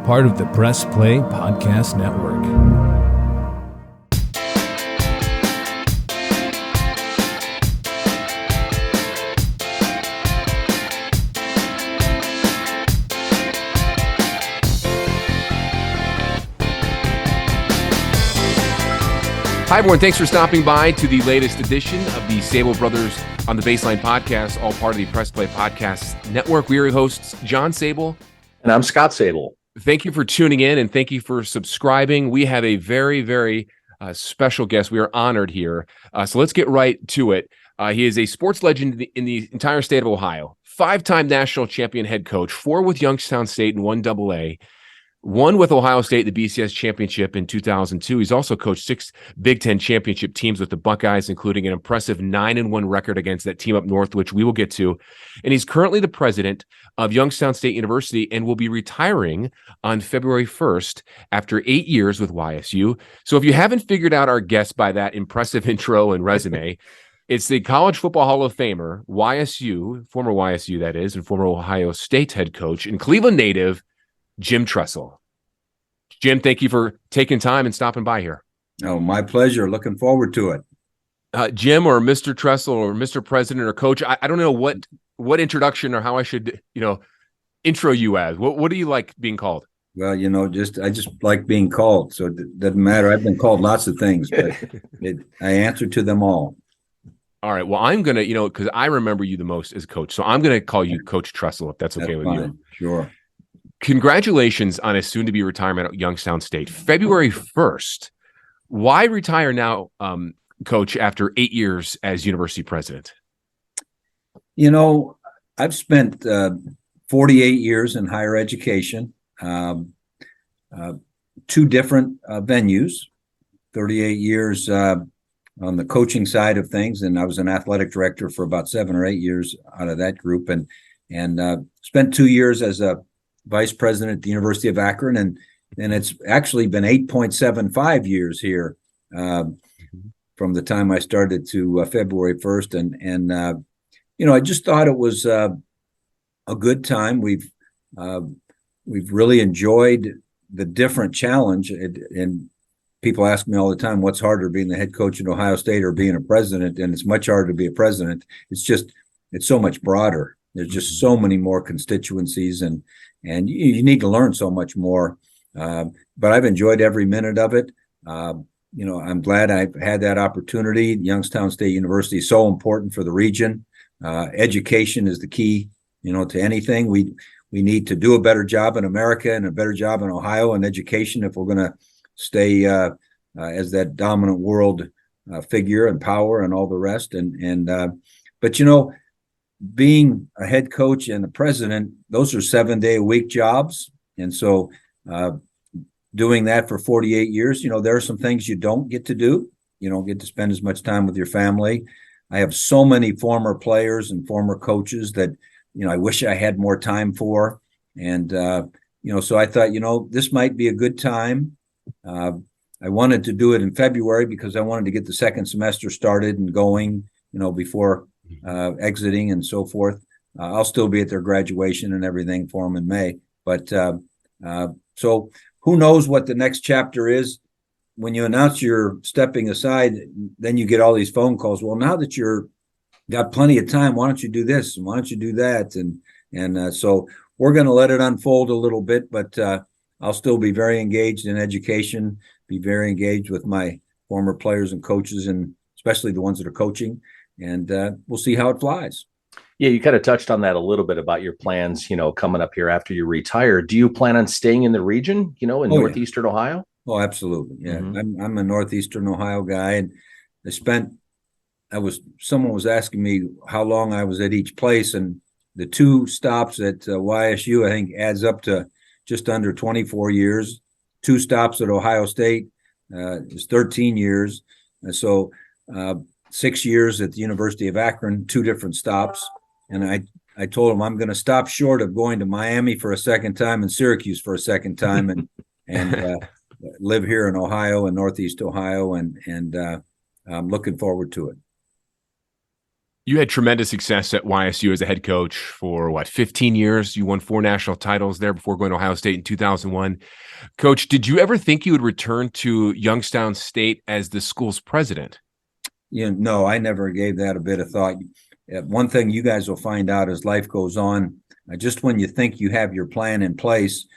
part of the Press Play Podcast Network. Hi, everyone. Thanks for stopping by to the latest edition of the Sabol Brothers on the Baseline podcast, all part of the Press Play Podcast Network. We are your hosts, John Sabol. And I'm Scott Sabol. Thank you for tuning in and thank you for subscribing. We have a very, very special guest. We are honored here. So let's get right to it. He is a sports legend in the entire state of Ohio, 5-time national champion head coach, 4 with Youngstown State and 1 AA. 1 with Ohio State, the BCS championship in 2002. He's also coached 6 Big Ten championship teams with the Buckeyes, including an impressive 9-1 record against that team up north, which we will get to. And he's currently the president of Youngstown State University and will be retiring on February 1st after 8 years with YSU. So if you haven't figured out our guest by that impressive intro and resume, it's the College Football Hall of Famer, YSU, former YSU that is, and former Ohio State head coach and Cleveland native, Jim Tressel. Jim, thank you for taking time and stopping by here. Oh, my pleasure. Looking forward to it. Jim or Mr. Tressel or Mr. President or Coach, I don't know what introduction or how I should, intro you as. What do you like being called? Well, I just like being called, so it doesn't matter. I've been called lots of things, but I answer to them all. All right. Well, I'm going to, because I remember you the most as coach, so I'm going to call you Coach Tressel, if that's okay with fine. you. Sure. Congratulations on a soon-to-be retirement at Youngstown State, February 1st. Why retire now, Coach, after 8 years as university president? I've spent 48 years in higher education, 2 different venues, 38 years on the coaching side of things, and I was an athletic director for about 7 or 8 years out of that group, and spent 2 years as a vice president at the University of Akron, and it's actually been 8.75 years here from the time I started to February 1st, and I just thought it was a good time. We've really enjoyed the different challenge, and people ask me all the time, what's harder, being the head coach at Ohio State or being a president? And it's much harder to be a president. It's so much broader. There's just so many more constituencies, and you need to learn so much more. But I've enjoyed every minute of it. I'm glad I've had that opportunity. Youngstown State University is so important for the region. Education is the key, to anything. We need to do a better job in America and a better job in Ohio in education if we're going to stay as that dominant world figure and power and all the rest. But being a head coach and a president, those are 7-day-a-week jobs. And so doing that for 48 years, there are some things you don't get to do. You don't get to spend as much time with your family. I have so many former players and former coaches that, I wish I had more time for. And, so I thought, this might be a good time. I wanted to do it in February because I wanted to get the second semester started and going, before exiting and so forth. I'll still be at their graduation and everything for them in May. But so who knows what the next chapter is? When you announce you're stepping aside, then you get all these phone calls. Well, now that you're got plenty of time, why don't you do this? And why don't you do that? And so we're going to let it unfold a little bit, but I'll still be very engaged in education, be very engaged with my former players and coaches, and especially the ones that are coaching. And we'll see how it flies. Yeah, you kind of touched on that a little bit about your plans, coming up here after you retire. Do you plan on staying in the region, in northeastern Ohio? Oh, absolutely. Yeah, I'm a northeastern Ohio guy, and someone was asking me how long I was at each place, and the 2 stops at YSU, I think, adds up to just under 24 years. 2 stops at Ohio State is 13 years. And so 6 years at the University of Akron, 2 different stops. And I told him I'm going to stop short of going to Miami for a second time and Syracuse for a second time and live here in Ohio and Northeast Ohio. And I'm looking forward to it. You had tremendous success at YSU as a head coach for 15 years. You won 4 national titles there before going to Ohio State in 2001. Coach, did you ever think you would return to Youngstown State as the school's president? No, I never gave that a bit of thought. One thing you guys will find out as life goes on, just when you think you have your plan in place,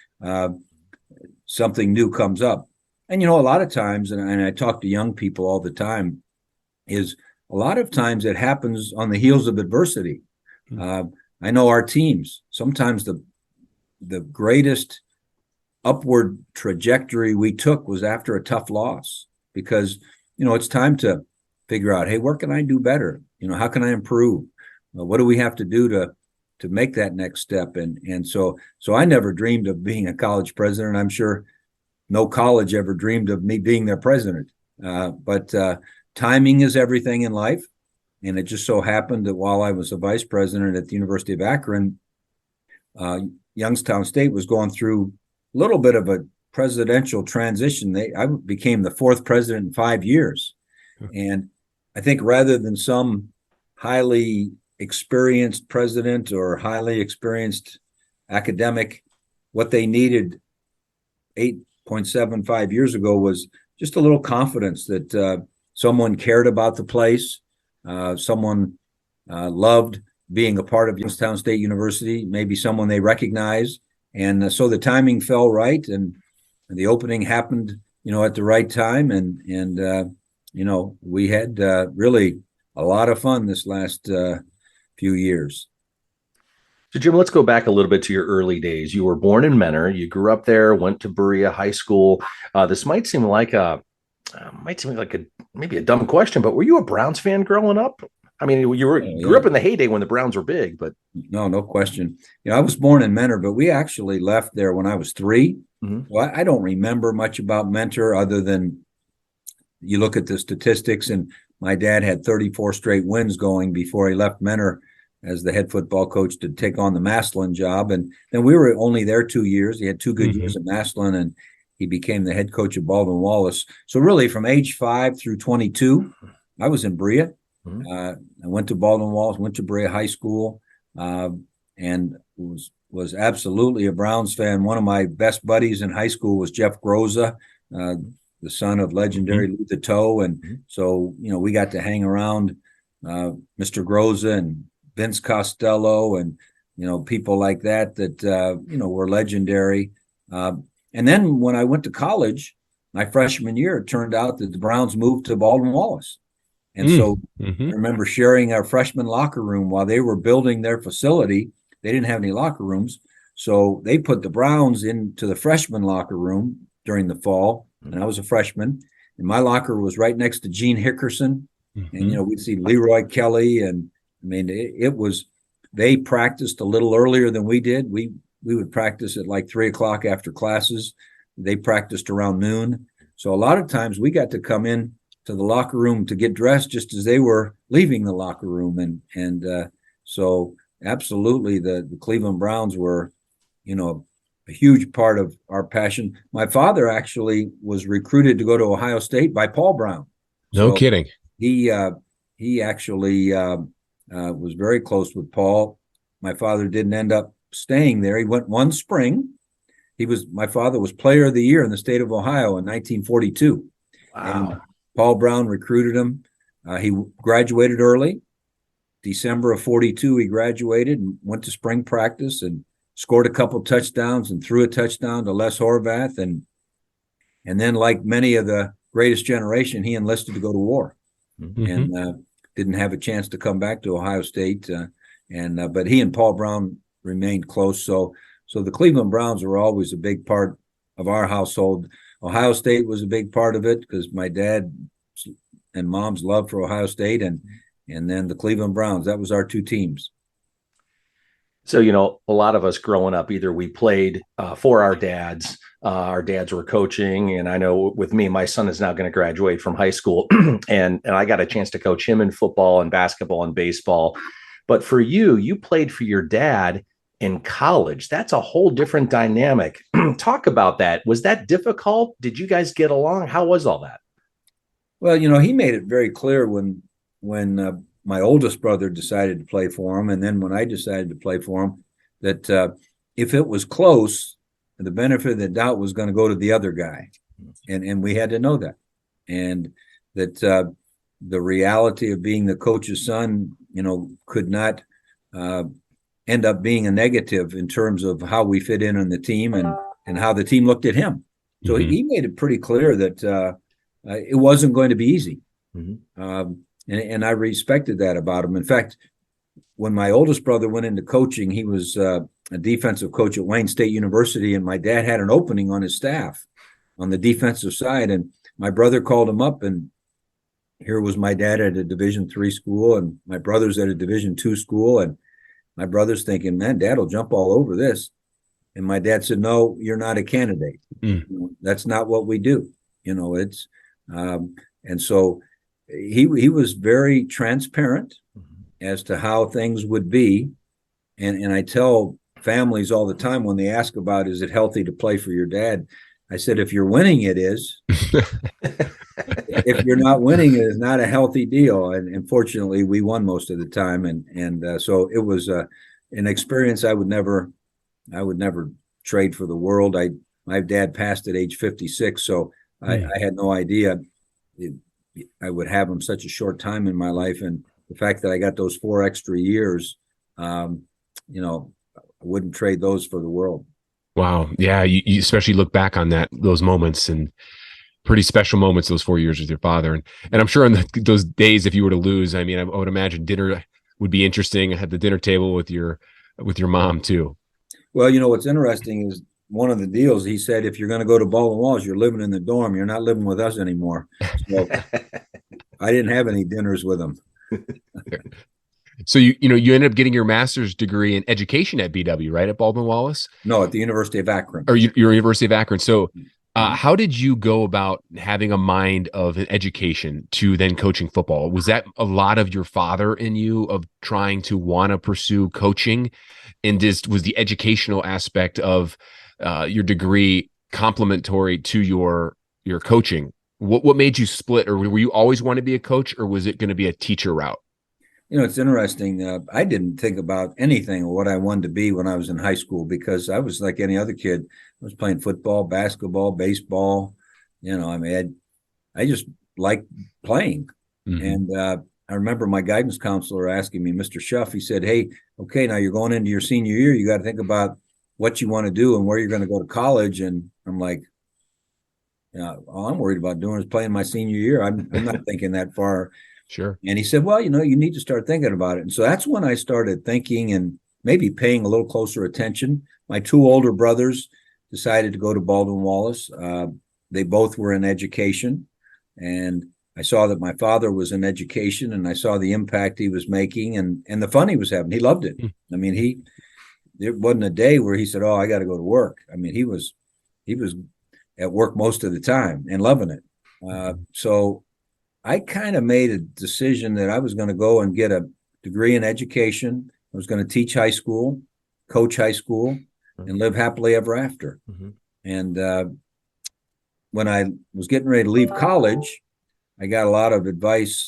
something new comes up. And, a lot of times, and I talk to young people all the time, is a lot of times it happens on the heels of adversity. I know our teams, sometimes the greatest upward trajectory we took was after a tough loss, because, it's time to figure out, hey, where can I do better? How can I improve? What do we have to do to make that next step? And so I never dreamed of being a college president. I'm sure no college ever dreamed of me being their president. But timing is everything in life. And it just so happened that while I was a vice president at the University of Akron, Youngstown State was going through a little bit of a presidential transition. I became the 4th president in 5 years. And I think rather than some highly experienced president or highly experienced academic, what they needed 8.75 years ago was just a little confidence that someone cared about the place, someone loved being a part of Youngstown State University, maybe someone they recognize. And so the timing fell right, and the opening happened, at the right time. And we had really a lot of fun this last few years. So, Jim, let's go back a little bit to your early days. You were born in Mentor. You grew up there, went to Berea High School. This might seem like maybe a dumb question, but were you a Browns fan growing up? I mean, you grew up in the heyday when the Browns were big, but no question. I was born in Mentor, but we actually left there when I was 3. Mm-hmm. Well, I don't remember much about Mentor other than you look at the statistics, and my dad had 34 straight wins going before he left Mentor as the head football coach to take on the Massillon job. And then we were only there 2 years. He had 2 good years at Massillon, and he became the head coach of Baldwin Wallace. So really from age 5 through 22, I was in Berea. I went to Baldwin Wallace, went to Berea High School, and was absolutely a Browns fan. One of my best buddies in high school was Jeff Groza, the son of legendary Lou the Toe. And so, we got to hang around Mr. Groza and Vince Costello and, people like that were legendary. And then when I went to college, my freshman year, it turned out that the Browns moved to Baldwin Wallace. And so I remember sharing our freshman locker room while they were building their facility. They didn't have any locker rooms. So they put the Browns into the freshman locker room during the fall. And I was a freshman. And my locker was right next to Gene Hickerson. And, we'd see Leroy Kelly. And I mean, they practiced a little earlier than we did. We would practice at like 3:00 after classes. They practiced around noon. So a lot of times we got to come in to the locker room to get dressed just as they were leaving the locker room. And so absolutely the Cleveland Browns were, a huge part of our passion. My father actually was recruited to go to Ohio State by Paul Brown. No kidding. He actually was very close with Paul. My father didn't end up staying there. He went one spring. My father was player of the year in the state of Ohio in 1942. Wow. And Paul Brown recruited him. He graduated early. December of 42, he graduated and went to spring practice and scored a couple touchdowns and threw a touchdown to Les Horvath. And then, like many of the greatest generation, he enlisted to go to war and didn't have a chance to come back to Ohio State. But he and Paul Brown remained close. So the Cleveland Browns were always a big part of our household. Ohio State was a big part of it because my dad and mom's love for Ohio State, and then the Cleveland Browns. That was our 2 teams. So, a lot of us growing up, either we played for our dads were coaching. And I know with me, my son is now going to graduate from high school and I got a chance to coach him in football and basketball and baseball. But for you played for your dad in college. That's a whole different dynamic. Talk about that. Was that difficult? Did you guys get along? How was all that? Well, he made it very clear when my oldest brother decided to play for him, and then when I decided to play for him, that if it was close, the benefit of the doubt was going to go to the other guy, and we had to know that, and that the reality of being the coach's son, could not end up being a negative in terms of how we fit in on the team and how the team looked at him. So he made it pretty clear that it wasn't going to be easy. And I respected that about him. In fact, when my oldest brother went into coaching, he was a defensive coach at Wayne State University, and my dad had an opening on his staff on the defensive side. And my brother called him up, and here was my dad at a Division III school, and my brother's at a Division II school, and my brother's thinking, man, Dad will jump all over this. And my dad said, no, you're not a candidate. That's not what we do. It's and so he was very transparent as to how things would be. And I tell families all the time when they ask about, is it healthy to play for your dad? I said, if you're winning, it is. If you're not winning, it is not a healthy deal. And unfortunately, we won most of the time. And so it was an experience I would never trade for the world. My dad passed at age 56, so I had no idea I would have him such a short time in my life. And the fact that I got those 4 extra years, I wouldn't trade those for the world. Wow. Yeah. You especially look back on those moments, and pretty special moments, those 4 years with your father. And I'm sure in those days, if you were to lose, I would imagine dinner would be interesting at the dinner table with your mom too. Well, what's interesting is one of the deals, he said, if you're going to go to Baldwin Wallace, you're living in the dorm. You're not living with us anymore. So I didn't have any dinners with him. So you ended up getting your master's degree in education at BW, right? At Baldwin Wallace? No, at the University of Akron. Or your University of Akron. So how did you go about having a mind of an education to then coaching football? Was that a lot of your father in you of trying to want to pursue coaching? And was the educational aspect of your degree complementary to your coaching? What made you split, or were you always want to be a coach, or was it going to be a teacher route? It's interesting. I didn't think about anything or what I wanted to be when I was in high school, because I was like any other kid. I was playing football, basketball, baseball. I just liked playing. And I remember my guidance counselor asking me, Mr. Schuff, he said, hey, okay, now you're going into your senior year. You got to think about what you want to do and where you're going to go to college. And I'm like, all I'm worried about doing is playing my senior year. I'm not thinking that far. Sure. And he said, well, you need to start thinking about it. And so that's when I started thinking and maybe paying a little closer attention. My 2 older brothers decided to go to Baldwin Wallace. They both were in education. And I saw that my father was in education, and I saw the impact he was making and the fun he was having. He loved it. There wasn't a day where he said, oh, I got to go to work. He was at work most of the time and loving it. So I kind of made a decision that I was going to go and get a degree in education. I was going to teach high school, coach high school, and live happily ever after. And when I was getting ready to leave college, I got a lot of advice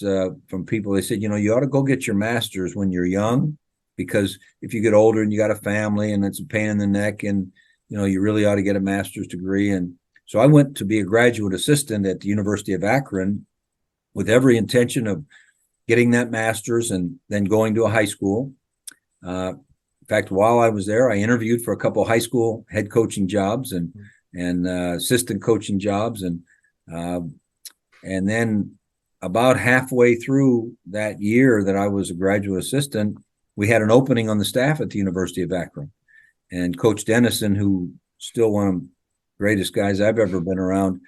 from people. They said, you ought to go get your master's when you're young, because if you get older and you got a family and it's a pain in the neck, and, you really ought to get a master's degree. And so I went to be a graduate assistant at the University of Akron with every intention of getting that master's and then going to a high school. In fact, while I was there, I interviewed for a couple of high school head coaching jobs and assistant coaching jobs. And then about halfway through that year that I was a graduate assistant, we had an opening on the staff at the University of Akron. And Coach Dennison, who still one of the greatest guys I've ever been around,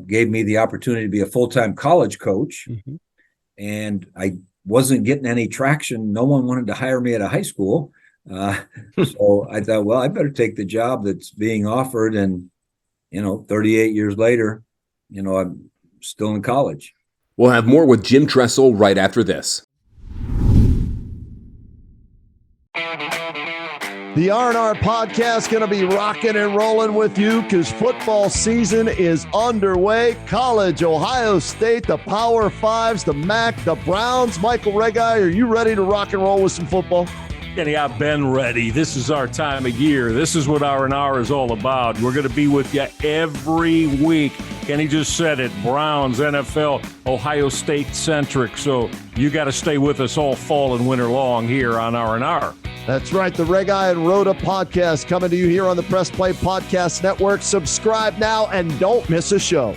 gave me the opportunity to be a full-time college coach. And I wasn't getting any traction. No one wanted to hire me at a high school. So I thought, well, I better take the job that's being offered. And, 38 years later, I'm still in college. We'll have more with Jim Tressel right after this. The R&R podcast going to be rocking and rolling with you because football season is underway. College, Ohio State, the Power Fives, the MAC, the Browns. Michael Regai, are you ready to rock and roll with some football? Kenny, I've been ready. This is our time of year. This is what R&R is all about. We're going to be with you every week. Kenny just said it, Browns, NFL, Ohio State centric. So you got to stay with us all fall and winter long here on R&R. That's right. The Regai and Rhoda podcast coming to you here on the Press Play Podcast Network. Subscribe now and don't miss a show.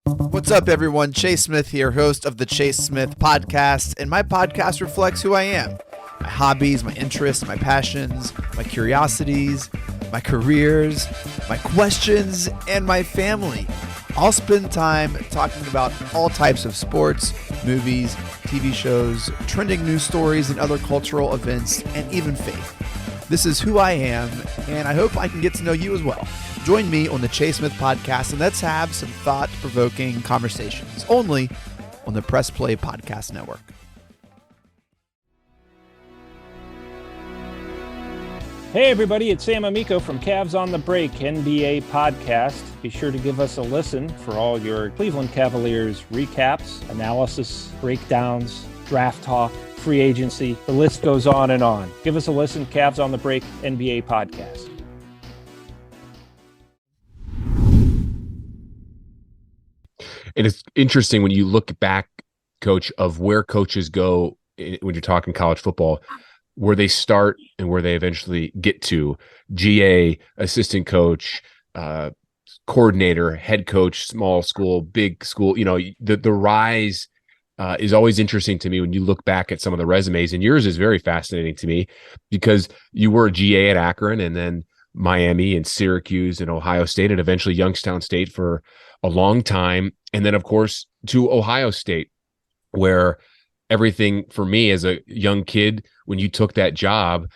What's up, everyone? Chase Smith here, host of the Chase Smith Podcast, and my podcast reflects who I am. My hobbies, my interests, my passions, my curiosities, my careers, my questions, and my family. I'll spend time talking about all types of sports, movies, TV shows, trending news stories, and other cultural events, and even faith. This is who I am, and I hope I can get to know you as well. Join me on the Chase Smith Podcast, and let's have some thought-provoking conversations, only on the Press Play Podcast Network. Hey everybody, it's Sam Amico from Cavs on the Break NBA podcast. Be sure to give us a listen for all your Cleveland Cavaliers recaps, analysis, breakdowns, draft talk, free agency. The list goes on and on. Give us a listen, Cavs on the Break NBA podcast. And it's interesting when you look back, Coach, of where coaches go when you're talking college football, where they start and where they eventually get to. GA, assistant coach, coordinator, head coach, small school, big school. You know, the rise is always interesting to me when you look back at some of the resumes, and yours is very fascinating to me because you were a GA at Akron and then Miami and Syracuse and Ohio State and eventually Youngstown State for a long time. And then, of course, to Ohio State, where everything for me as a young kid, when you took that job,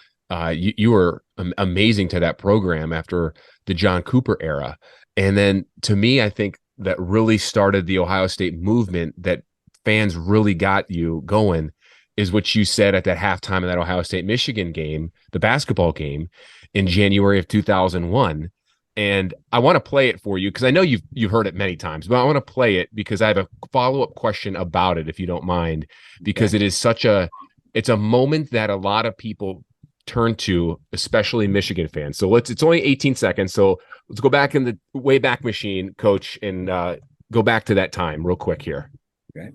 you were amazing to that program after the John Cooper era. And then to me, I think that really started the Ohio State movement that fans really got you going is what you said at that halftime of that Ohio State-Michigan game, the basketball game in January of 2001. And I want to play it for you because I know you've heard it many times, but I want to play it because I have a follow-up question about it, if you don't mind, because it is it's a moment that a lot of people turn to, especially Michigan fans. So it's only 18 seconds. So let's go back in the way back machine, Coach, and go back to that time real quick here. Okay.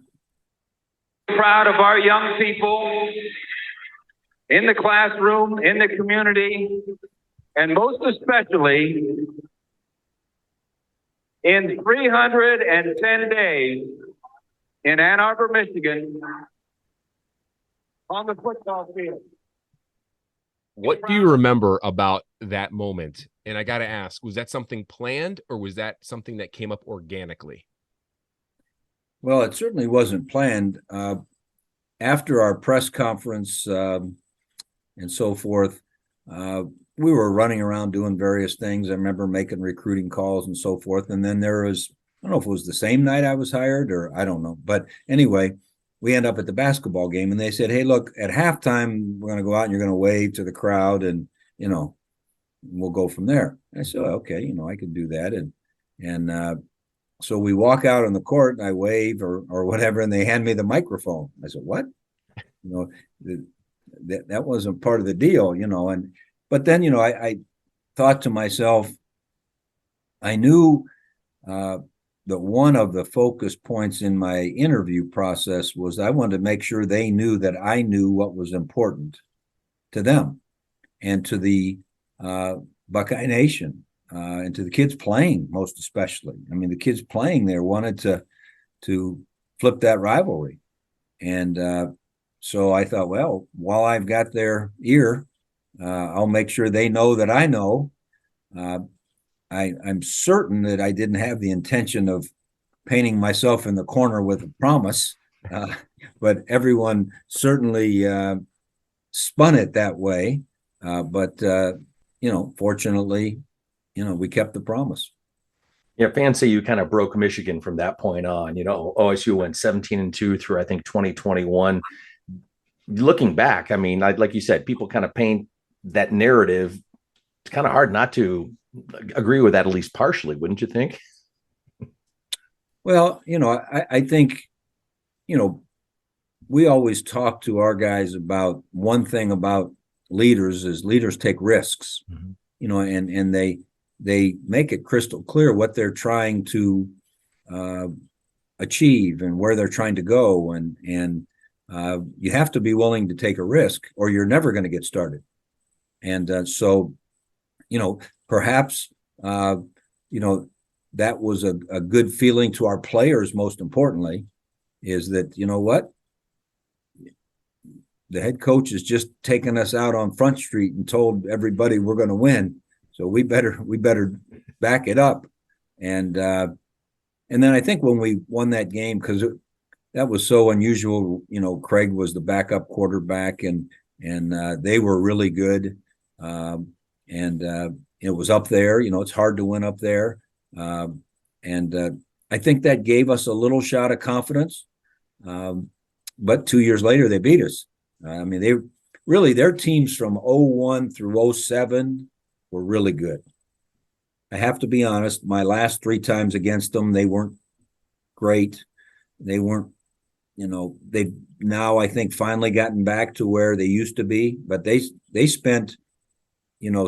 Proud of our young people in the classroom, in the community, and most especially in 310 days in Ann Arbor, Michigan, on the football field. What do you remember about that moment? And I got to ask, was that something planned or was that something that came up organically? Well, it certainly wasn't planned. After our press conference and so forth, we were running around doing various things. I remember making recruiting calls and so forth. And then there was, I don't know if it was the same night I was hired or I don't know. But anyway, we end up at the basketball game and they said, hey, look, at halftime, we're going to go out and you're going to wave to the crowd and, we'll go from there. And I said, okay, I could do that. And so we walk out on the court and I wave or whatever, and they hand me the microphone. I said, what? That wasn't part of the deal, but then, I thought to myself, I knew that one of the focus points in my interview process was I wanted to make sure they knew that I knew what was important to them and to the Buckeye Nation and to the kids playing, most especially. I mean, the kids playing there wanted to flip that rivalry. And so I thought, well, while I've got their ear, I'll make sure they know that I know. I'm certain that I didn't have the intention of painting myself in the corner with a promise, but everyone certainly spun it that way. But fortunately, we kept the promise. Yeah, fans say you kind of broke Michigan from that point on. OSU went 17-2 through, I think, 2021. looking back, I mean, like you said, people kind of paint that narrative. It's kind of hard not to agree with that, at least partially, wouldn't you think? Well, I think, we always talk to our guys about one thing about leaders is leaders take risks, and they make it crystal clear what they're trying to achieve and where they're trying to go. And you have to be willing to take a risk or you're never going to get started. And so, perhaps, that was a good feeling to our players. Most importantly, is that, what? The head coach has just taken us out on Front Street and told everybody we're going to win. So we better back it up. And then I think when we won that game, because that was so unusual, Craig was the backup quarterback and they were really good. It was up there, it's hard to win up there. I think that gave us a little shot of confidence. But 2 years later, they beat us. I mean, their teams from 01 through 07 were really good. I have to be honest, my last 3 times against them, they weren't great. They weren't, they've now, I think, finally gotten back to where they used to be, but they spent,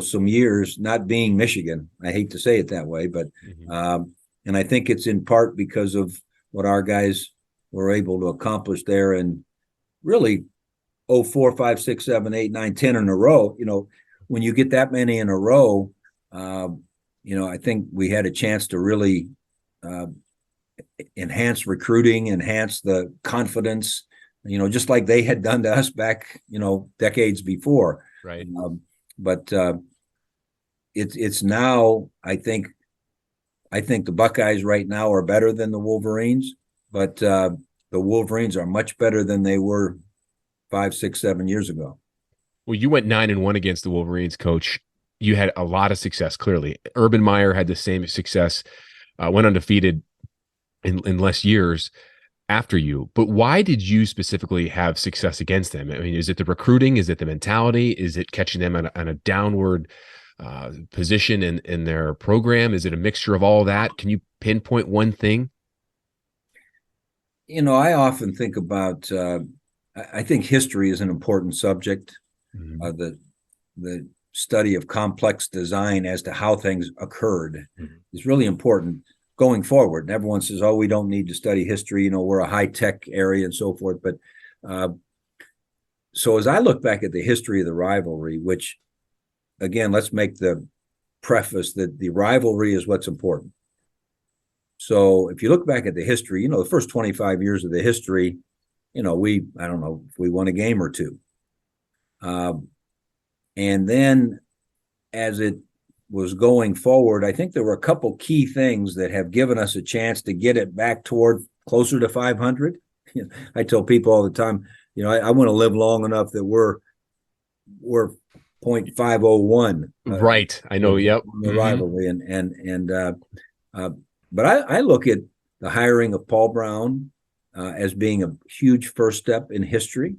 some years not being Michigan. I hate to say it that way, but, and I think it's in part because of what our guys were able to accomplish there and really 04, 5, 6, 7, 8, 9, 10 in a row. When you get that many in a row, I think we had a chance to really enhance recruiting, enhance the confidence, just like they had done to us back, decades before. Right. But it's now, I think the Buckeyes right now are better than the Wolverines, but the Wolverines are much better than they were 5, 6, 7 years ago. Well, you went 9-1 against the Wolverines, Coach. You had a lot of success, clearly. Urban Meyer had the same success, went undefeated in less years after you. But why did you specifically have success against them? I mean, is it the recruiting? Is it the mentality? Is it catching them on a downward position in their program? Is it a mixture of all that? Can you pinpoint one thing? I often think about I think history is an important subject. The study of complex design as to how things occurred is really important going forward. And everyone says, "Oh, we don't need to study history. We're a high-tech area and so forth." But so as I look back at the history of the rivalry, which again, let's make the preface that the rivalry is what's important. So if you look back at the history, the first 25 years of the history, I don't know if we won a game or two. And then as it was going forward, I think there were a couple key things that have given us a chance to get it back toward closer to 500. I tell people all the time, I want to live long enough that we're 0.501. Right. I know. Yep. The rivalry. But I look at the hiring of Paul Brown as being a huge first step in history,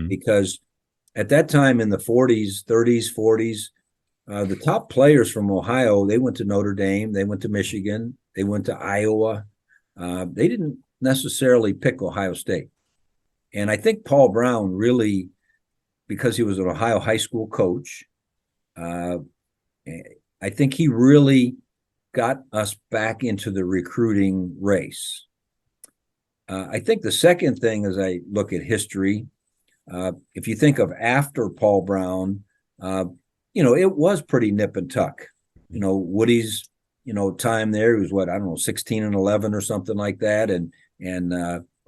because at that time in the 40s, 30s, 40s, the top players from Ohio, they went to Notre Dame, they went to Michigan, they went to Iowa. They didn't necessarily pick Ohio State. And I think Paul Brown really, because he was an Ohio high school coach, I think he really got us back into the recruiting race. I think the second thing, as I look at history, if you think of after Paul Brown, it was pretty nip and tuck. Woody's, time there, he was 16-11 or something like that. And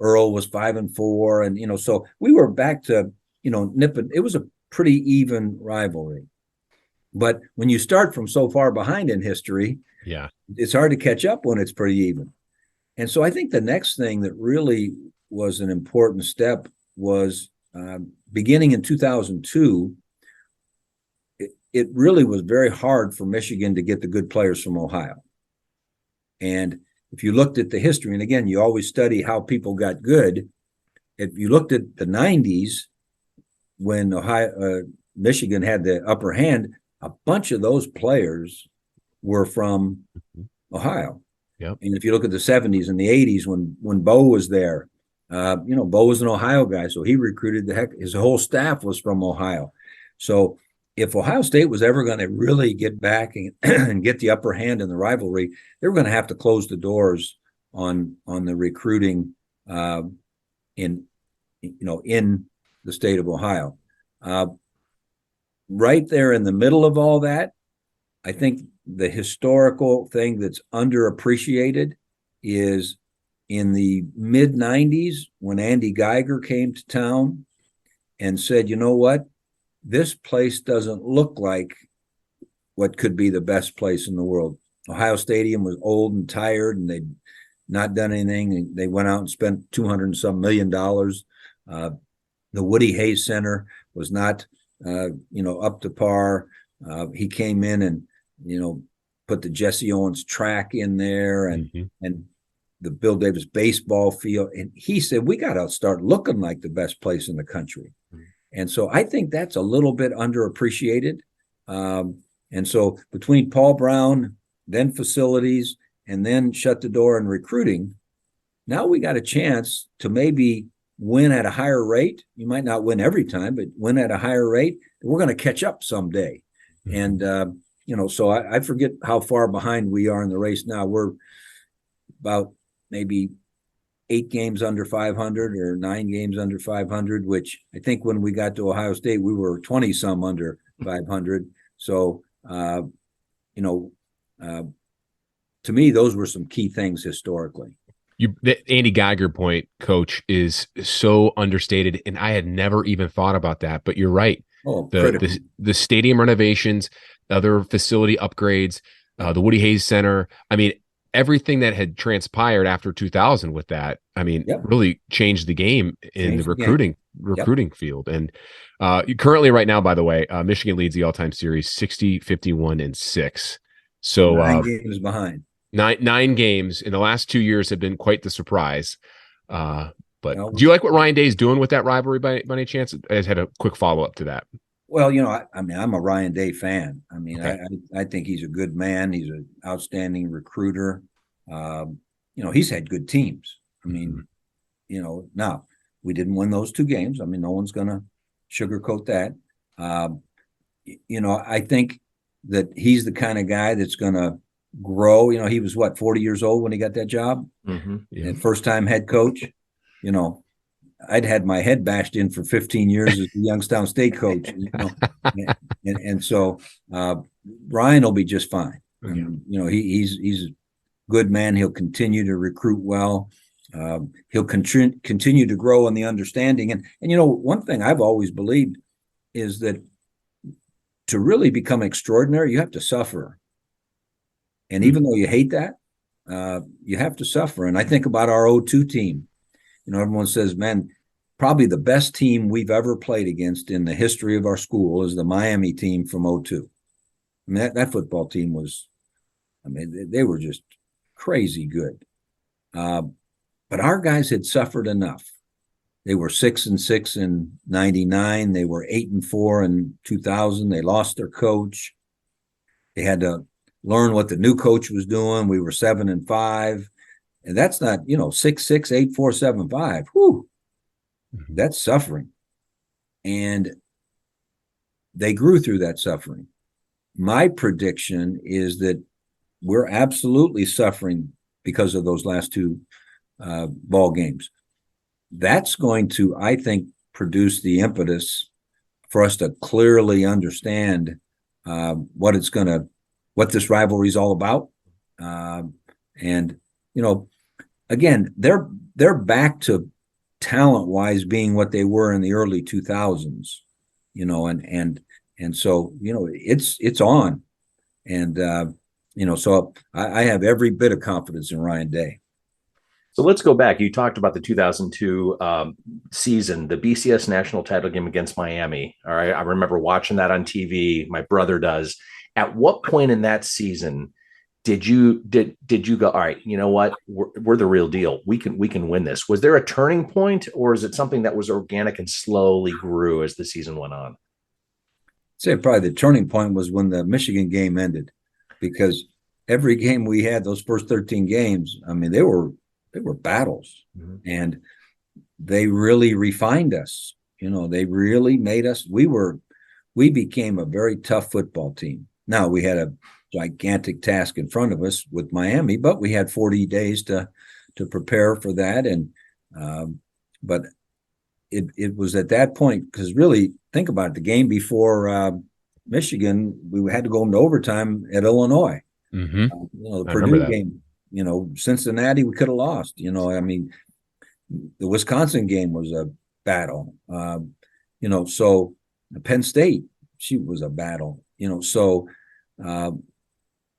Earl was 5-4. And, so we were back to, nip and it was a pretty even rivalry. But when you start from so far behind in history, it's hard to catch up when it's pretty even. And so I think the next thing that really was an important step was beginning in 2002, it really was very hard for Michigan to get the good players from Ohio. And if you looked at the history, and again, you always study how people got good. If you looked at the 90s, when Michigan had the upper hand, a bunch of those players were from Ohio. Yep. And if you look at the 70s and the 80s, when Bo was there, Bo was an Ohio guy, so he recruited his whole staff was from Ohio. So if Ohio State was ever going to really get back and get the upper hand in the rivalry, they were going to have to close the doors on the recruiting in the state of Ohio. Right there in the middle of all that, I think the historical thing that's underappreciated is in the mid 90s when Andy Geiger came to town and said, you know what, this place doesn't look like what could be the best place in the world. Ohio Stadium was old and tired and they'd not done anything. They went out and spent $200 and some million. The Woody Hayes Center was not, up to par. He came in and, put the Jesse Owens track in there and the Bill Davis baseball field. And he said, we got to start looking like the best place in the country. And so I think that's a little bit underappreciated. And so between Paul Brown, then facilities, and then shut the door in recruiting, now we got a chance to maybe win at a higher rate. You might not win every time, but win at a higher rate. We're going to catch up someday. And, so I forget how far behind we are in the race now. We're about maybe 8 games under 500 or 9 games under 500, which I think when we got to Ohio State, we were 20 some under 500. So, to me, those were some key things historically. The Andy Geiger point, Coach, is so understated, and I had never even thought about that. But you're right. Oh, the stadium renovations, other facility upgrades, the Woody Hayes Center. I mean, everything that had transpired after 2000 with that, really changed the game in the recruiting field. And currently, right now, by the way, Michigan leads the all-time series 60, 51, and 6. So 9 games behind. Nine games in the last 2 years have been quite the surprise. But do you like what Ryan Day is doing with that rivalry by any chance? I just had a quick follow-up to that. Well, I'm a Ryan Day fan. I think he's a good man. He's an outstanding recruiter. He's had good teams. Now we didn't win those 2 games. No one's going to sugarcoat that. I think that he's the kind of guy that's going to grow. He was 40 years old when he got that job. And first time head coach. I'd had my head bashed in for 15 years as the Youngstown State coach. And so Ryan will be just fine. He's a good man. He'll continue to recruit well. He'll continue to grow in the understanding. And one thing I've always believed is that to really become extraordinary, you have to suffer. And even though you hate that, you have to suffer. And I think about our 0-2 team. Everyone says, man, probably the best team we've ever played against in the history of our school is the Miami team from 0-2. That football team was, they were just crazy good. But our guys had suffered enough. They were 6-6 in 99. They were 8-4 in 2000. They lost their coach. They had to learn what the new coach was doing. We were 7-5. And that's not, 6-6, 8-4, 7-5. Whew. That's suffering. And they grew through that suffering. My prediction is that we're absolutely suffering because of those last 2 ball games. That's going to, I think, produce the impetus for us to clearly understand what this rivalry is all about. And again, they're back to talent-wise being what they were in the early 2000s, and so it's on, and so I have every bit of confidence in Ryan Day. So let's go back. You talked about the 2002 season, the BCS national title game against Miami. All right, I remember watching that on TV. My brother does. At what point in that season did you go, all right, you know what, we're the real deal, we can win this? Was there a turning point, or is it something that was organic and slowly grew as the season went on? I'd say probably the turning point was when the Michigan game ended, because every game we had, those first 13 games, I mean, they were battles, and they really refined us. They really made us, we became a very tough football team. Now, we had a gigantic task in front of us with Miami, but we had 40 days to prepare for that. And but it was at that point, because really think about it, the game before Michigan, we had to go into overtime at Illinois. The Purdue game, Cincinnati, we could have lost. I mean, the Wisconsin game was a battle. So Penn State, she was a battle. So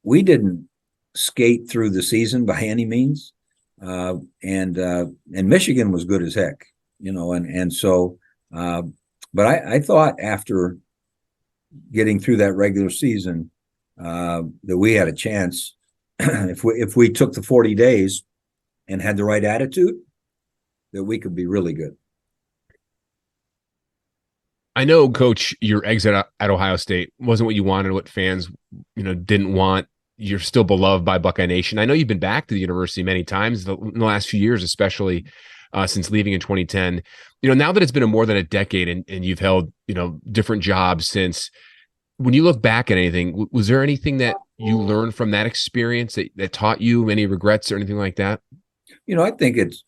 we didn't skate through the season by any means, and Michigan was good as heck, and so. But I thought after getting through that regular season that we had a chance if we took the 40 days and had the right attitude, that we could be really good. I know, Coach, your exit at Ohio State wasn't what you wanted, what fans, didn't want. You're still beloved by Buckeye Nation. I know you've been back to the university many times in the last few years, especially since leaving in 2010. Now that it's been more than a decade and you've held, different jobs since, when you look back at anything, was there anything that you learned from that experience that taught you, any regrets or anything like that? I think it's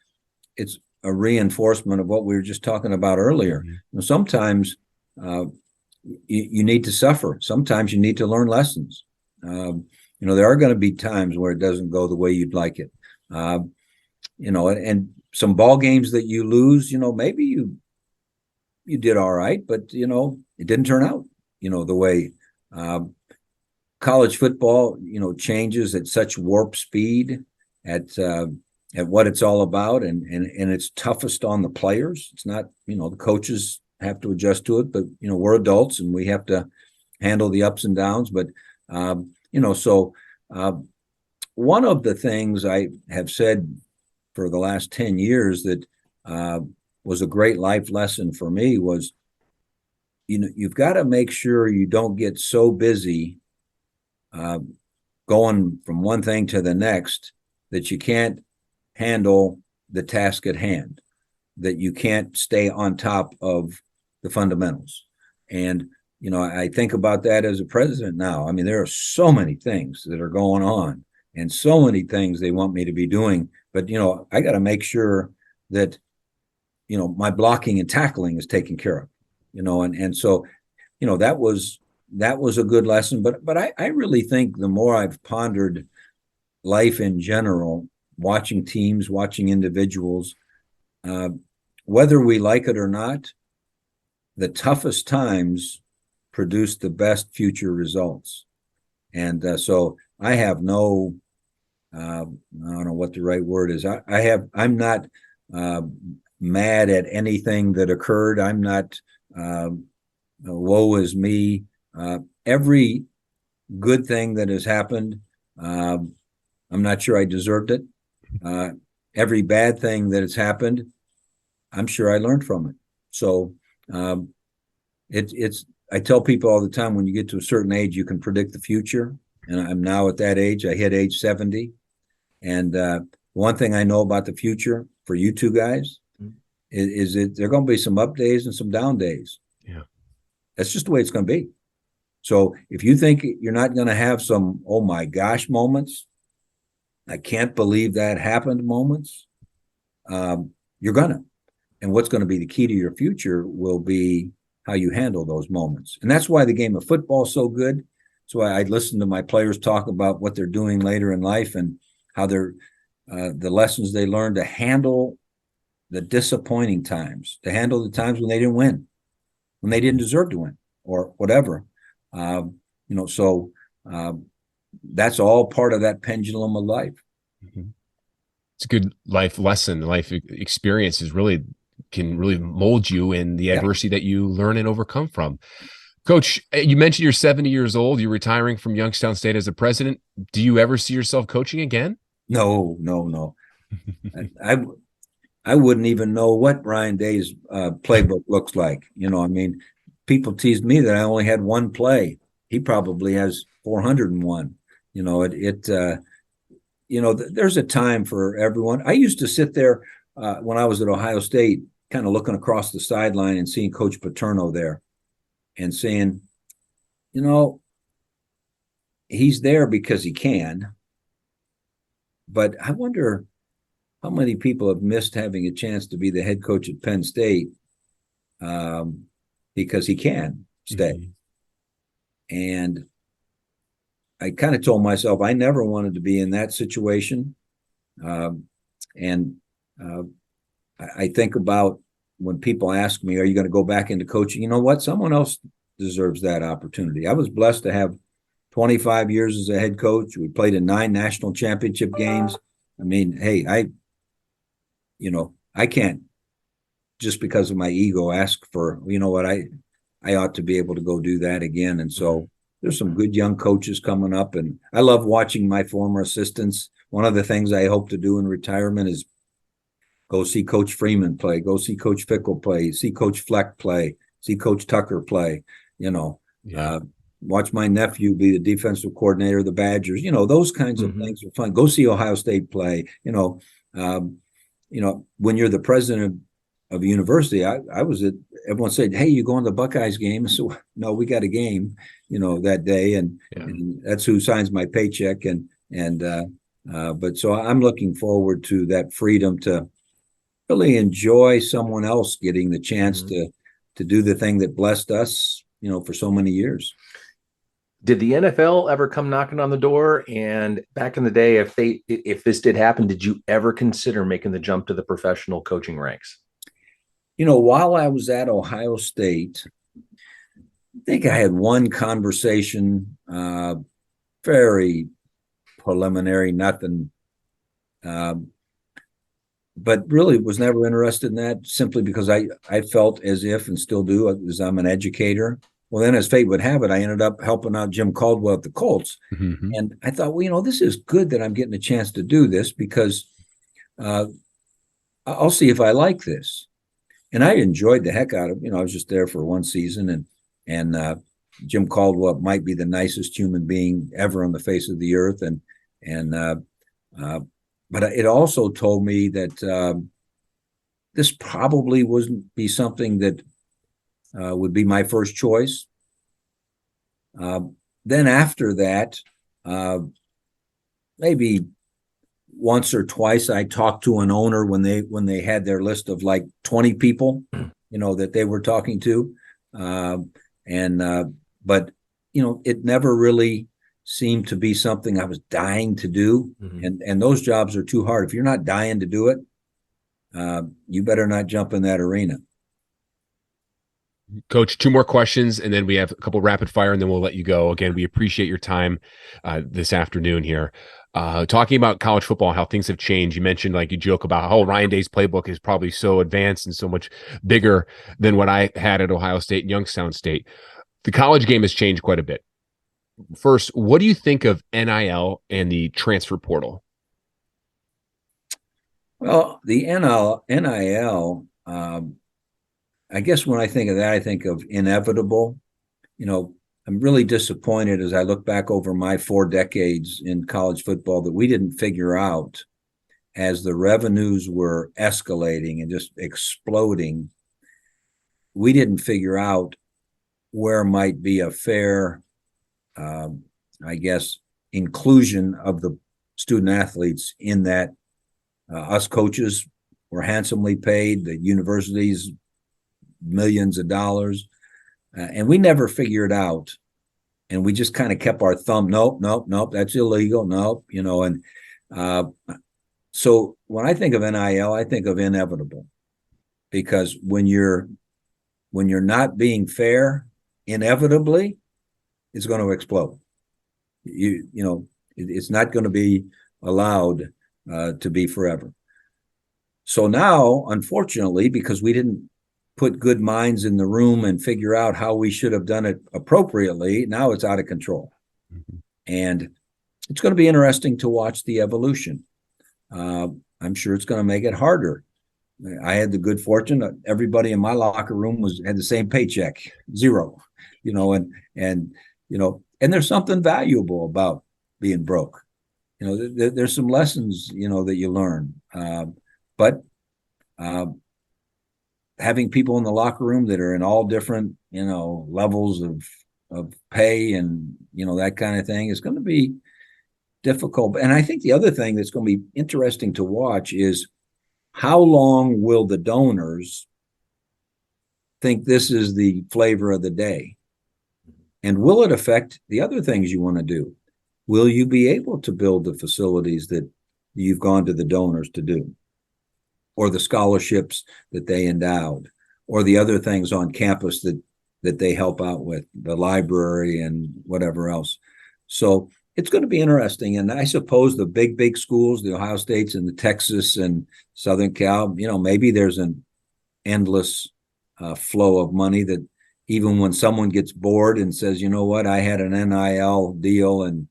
a reinforcement of what we were just talking about earlier. Sometimes you need to suffer. Sometimes you need to learn lessons. There are going to be times where it doesn't go the way you'd like it. And some ball games that you lose, maybe you did all right, but it didn't turn out, the way college football, changes at such warp speed at what it's all about, and it's toughest on the players. It's not, the coaches have to adjust to it, but we're adults and we have to handle the ups and downs. But so one of the things I have said for the last 10 years that was a great life lesson for me was, you've got to make sure you don't get so busy going from one thing to the next that you can't handle the task at hand, that you can't stay on top of the fundamentals. And, I think about that as a president now. I mean, there are so many things that are going on and so many things they want me to be doing, but, I got to make sure that, my blocking and tackling is taken care of, and so, that was a good lesson. But I really think the more I've pondered life in general, watching teams, watching individuals, whether we like it or not, the toughest times produce the best future results. And so I have no, I don't know what the right word is. I'm not mad at anything that occurred. I'm not, woe is me. Every good thing that has happened, I'm not sure I deserved it. Every bad thing that has happened, I'm sure I learned from it. So I tell people all the time, when you get to a certain age, you can predict the future. And I'm now at that age. I hit age 70. And one thing I know about the future for you two guys is that there are going to be some up days and some down days. Yeah. That's just the way it's going to be. So if you think you're not going to have some, oh my gosh, moments, I can't believe that happened moments, you're gonna. And what's going to be the key to your future will be how you handle those moments. And that's why the game of football is so good. That's why I listen to my players talk about what they're doing later in life and how they're the lessons they learn to handle the disappointing times, to handle the times when they didn't win, when they didn't deserve to win, or whatever. So that's all part of that pendulum of life. Mm-hmm. It's a good life lesson. Life experiences can really mold you in the adversity that you learn and overcome from. Coach, you mentioned you're 70 years old. You're retiring from Youngstown State as a president. Do you ever see yourself coaching again? No. I wouldn't even know what Ryan Day's playbook looks like. I mean, people teased me that I only had one play. He probably has 401. There's a time for everyone. I used to sit there when I was at Ohio State, kind of looking across the sideline and seeing Coach Paterno there and saying, he's there because he can. But I wonder how many people have missed having a chance to be the head coach at Penn State because he can stay. Mm-hmm. And I kind of told myself I never wanted to be in that situation. I think about when people ask me, are you going to go back into coaching? You know what? Someone else deserves that opportunity. I was blessed to have 25 years as a head coach. We played in 9 national championship games. I mean, hey, I can't just because of my ego ask for, I ought to be able to go do that again. And so there's some good young coaches coming up, and I love watching my former assistants. One of the things I hope to do in retirement is go see Coach Freeman play, go see Coach Fickle play, see Coach Fleck play, see Coach Tucker play, watch my nephew be the defensive coordinator of the Badgers. Those kinds of things are fun. Go see Ohio State play. When you're the president of a university, I was at, everyone said, hey, you going to the Buckeyes game? So no, we got a game, that day. And that's who signs my paycheck. But so I'm looking forward to that freedom to really enjoy someone else getting the chance to do the thing that blessed us, for so many years. Did the NFL ever come knocking on the door? And back in the day, if this did happen, did you ever consider making the jump to the professional coaching ranks? While I was at Ohio State, I think I had one conversation, very preliminary, nothing, but really was never interested in that simply because I felt as if, and still do, as I'm an educator. Well, then as fate would have it, I ended up helping out Jim Caldwell at the Colts. Mm-hmm. And I thought, this is good that I'm getting a chance to do this because I'll see if I like this. And I enjoyed the heck out of, I was just there for one season, and Jim Caldwell might be the nicest human being ever on the face of the earth. But it also told me that this probably wouldn't be something that would be my first choice. Then after that, maybe once or twice, I talked to an owner when they had their list of like 20 people, that they were talking to. But it never really seemed to be something I was dying to do. Mm-hmm. And those jobs are too hard. If you're not dying to do it, you better not jump in that arena. Coach, 2 more questions, and then we have a couple rapid fire, and then we'll let you go. Again, we appreciate your time this afternoon here. Talking about college football, how things have changed. You mentioned, you joke about how Ryan Day's playbook is probably so advanced and so much bigger than what I had at Ohio State and Youngstown State. The college game has changed quite a bit. First, what do you think of NIL and the transfer portal? Well, the NIL, I guess when I think of that, I think of inevitable. I'm really disappointed as I look back over my 4 decades in college football that we didn't figure out, as the revenues were escalating and just exploding, we didn't figure out where might be a fair, inclusion of the student athletes in that. Us coaches were handsomely paid, the universities millions of dollars, and we never figured out, and we just kind of kept our thumb, nope, that's illegal, nope, so when I think of NIL, I think of inevitable, because when you're not being fair, inevitably it's going to explode. It's not going to be allowed to be forever. So now, unfortunately, because we didn't put good minds in the room and figure out how we should have done it appropriately. Now it's out of control. And it's going to be interesting to watch the evolution. I'm sure it's going to make it harder. I had the good fortune that everybody in my locker room had the same paycheck, zero, and there's something valuable about being broke. There's some lessons, that you learn. But having people in the locker room that are in all different, levels of pay and, that kind of thing is going to be difficult. And I think the other thing that's going to be interesting to watch is how long will the donors think this is the flavor of the day? And will it affect the other things you want to do? Will you be able to build the facilities that you've gone to the donors to do? Or the scholarships that they endowed? Or the other things on campus that they help out with, the library and whatever else. So it's going to be interesting. And I suppose the big schools, the Ohio States and the Texas and Southern Cal, maybe there's an endless flow of money that even when someone gets bored and says, you know what, I had an NIL deal and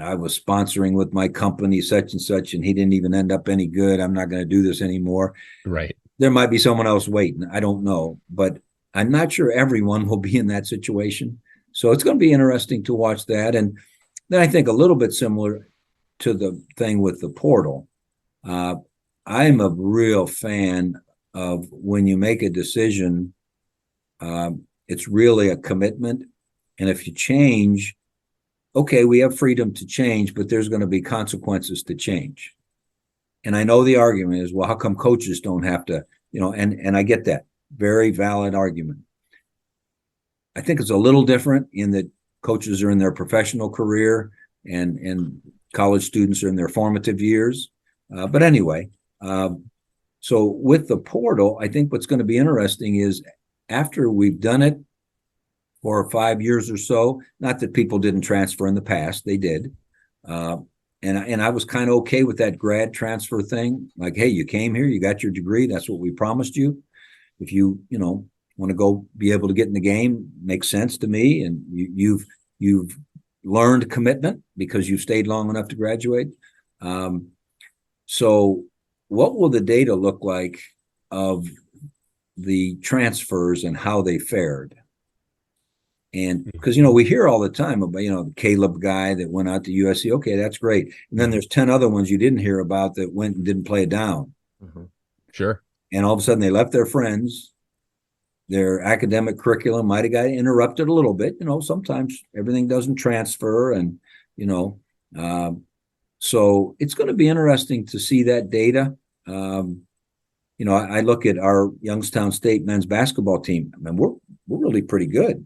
I was sponsoring with my company such and such, and he didn't even end up any good. I'm not going to do this anymore. Right. There might be someone else waiting. I don't know, but I'm not sure everyone will be in that situation. So it's going to be interesting to watch that. And then I think a little bit similar to the thing with the portal. I'm a real fan of when you make a decision, it's really a commitment. And if you change, okay, we have freedom to change, but there's going to be consequences to change. And I know the argument is, well, how come coaches don't have to, and I get that. Very valid argument. I think it's a little different in that coaches are in their professional career and college students are in their formative years. But anyway, so with the portal, I think what's going to be interesting is after we've done it 4 or 5 years or so, not that people didn't transfer in the past, they did. And I was kind of okay with that grad transfer thing. Like, hey, you came here, you got your degree. That's what we promised you. If you want to go be able to get in the game, makes sense to me. And you've learned commitment because you've stayed long enough to graduate. So what will the data look like of the transfers and how they fared? And because, we hear all the time about, the Caleb guy that went out to USC. Okay, that's great. And then there's 10 other ones you didn't hear about that went and didn't play down. Mm-hmm. Sure. And all of a sudden they left their friends. Their academic curriculum might have got interrupted a little bit. Sometimes everything doesn't transfer. And, so it's going to be interesting to see that data. I look at our Youngstown State men's basketball team. I mean, we're really pretty good.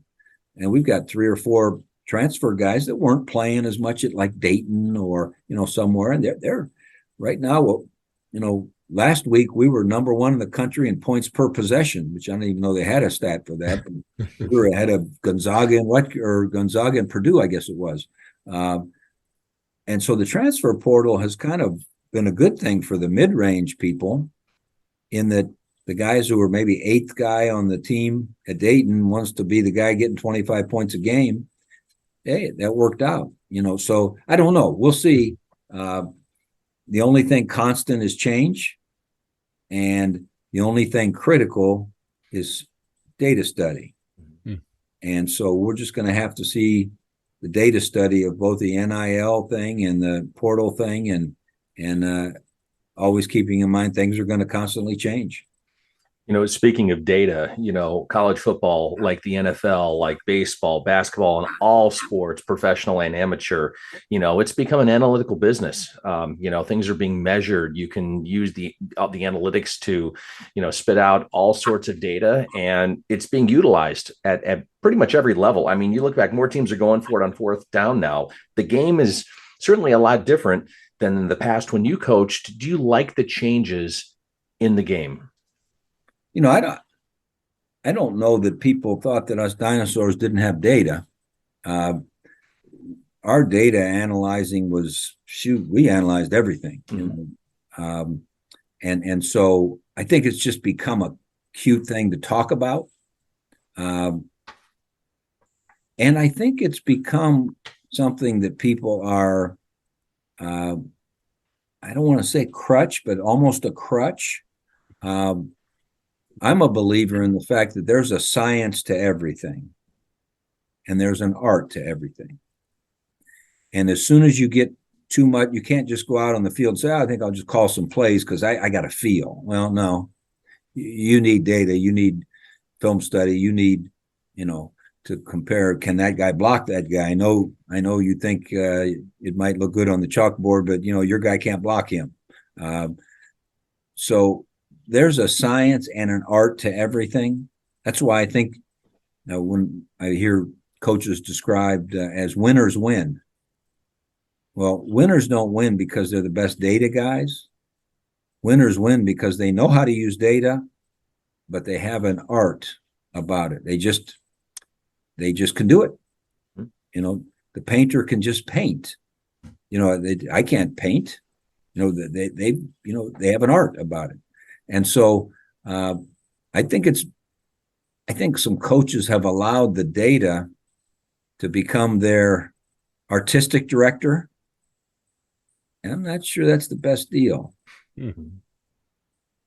And we've got 3 or 4 transfer guys that weren't playing as much at like Dayton or, somewhere. And they're right now, last week we were number 1 in the country in points per possession, which I don't even know they had a stat for that. But we were ahead of Gonzaga and Purdue, I guess it was. And so the transfer portal has kind of been a good thing for the mid-range people in that the guys who were maybe 8th guy on the team at Dayton wants to be the guy getting 25 points a game. Hey, that worked out, so I don't know. We'll see. The only thing constant is change. And the only thing critical is data study. Mm-hmm. And so we're just going to have to see the data study of both the NIL thing and the portal thing and always keeping in mind things are going to constantly change. Speaking of data, college football, like the NFL, like baseball, basketball, and all sports, professional and amateur, it's become an analytical business. Things are being measured. You can use the analytics to, spit out all sorts of data, and it's being utilized at pretty much every level. I mean, you look back, more teams are going for it on 4th down now. The game is certainly a lot different than in the past when you coached. Do you like the changes in the game? I don't know that people thought that us dinosaurs didn't have data. Our data analyzing was, we analyzed everything. Mm-hmm. And so I think it's just become cute thing to talk about. And I think it's become something that people are, I don't want to say crutch, but almost a crutch. I'm a believer in the fact that there's a science to everything and there's an art to everything. And as soon as you get too much, you can't just go out on the field and say, I think I'll just call some plays because I got a feel. Well, no, you need data, you need film study, you need, to compare, can that guy block that guy? I know you think it might look good on the chalkboard, but your guy can't block him. So there's a science and an art to everything. That's why I think when I hear coaches described as winners win. Well, winners don't win because they're the best data guys. Winners win because they know how to use data, but they have an art about it. They just can do it. The painter can just paint. I can't paint. They have an art about it. And so I think some coaches have allowed the data to become their artistic director. And I'm not sure that's the best deal. Mm-hmm.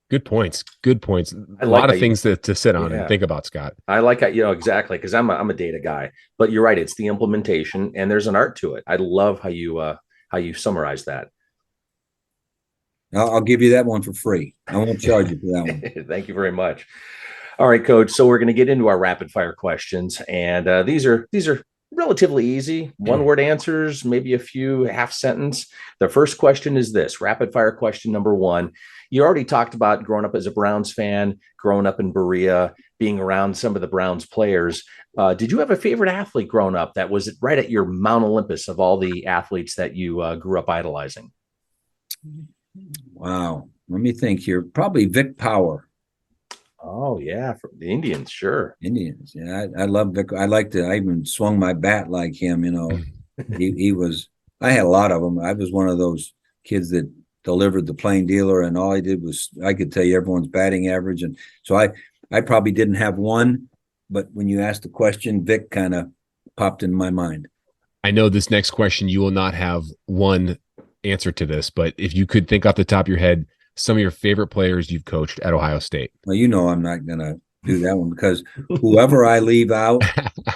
Good points. A like lot of things to sit on and think about, Scott. I like that, exactly, because I'm a data guy. But you're right; it's the implementation, and there's an art to it. I love how you summarize that. I'll give you that one for free. I won't charge you for that one. Thank you very much. All right, Coach. So we're going to get into our rapid fire questions, and these are relatively easy. One word answers, maybe a few half sentence. The first question is this: rapid fire question number 1. You already talked about growing up as a Browns fan, growing up in Berea, being around some of the Browns players. Did you have a favorite athlete growing up that was right at your Mount Olympus of all the athletes that you grew up idolizing? Wow. Let me think here. Probably Vic Power. Oh, yeah. From the Indians. Sure. Indians. Yeah. I love Vic. I even swung my bat like him, he was, I had a lot of them. I was one of those kids that delivered the plain dealer, and all I did was I could tell you everyone's batting average. And so I probably didn't have one, but when you asked the question, Vic kind of popped in my mind. I know this next question, you will not have one answer to this, but if you could think off the top of your head, some of your favorite players you've coached at Ohio State. Well, I'm not going to do that one because whoever I leave out,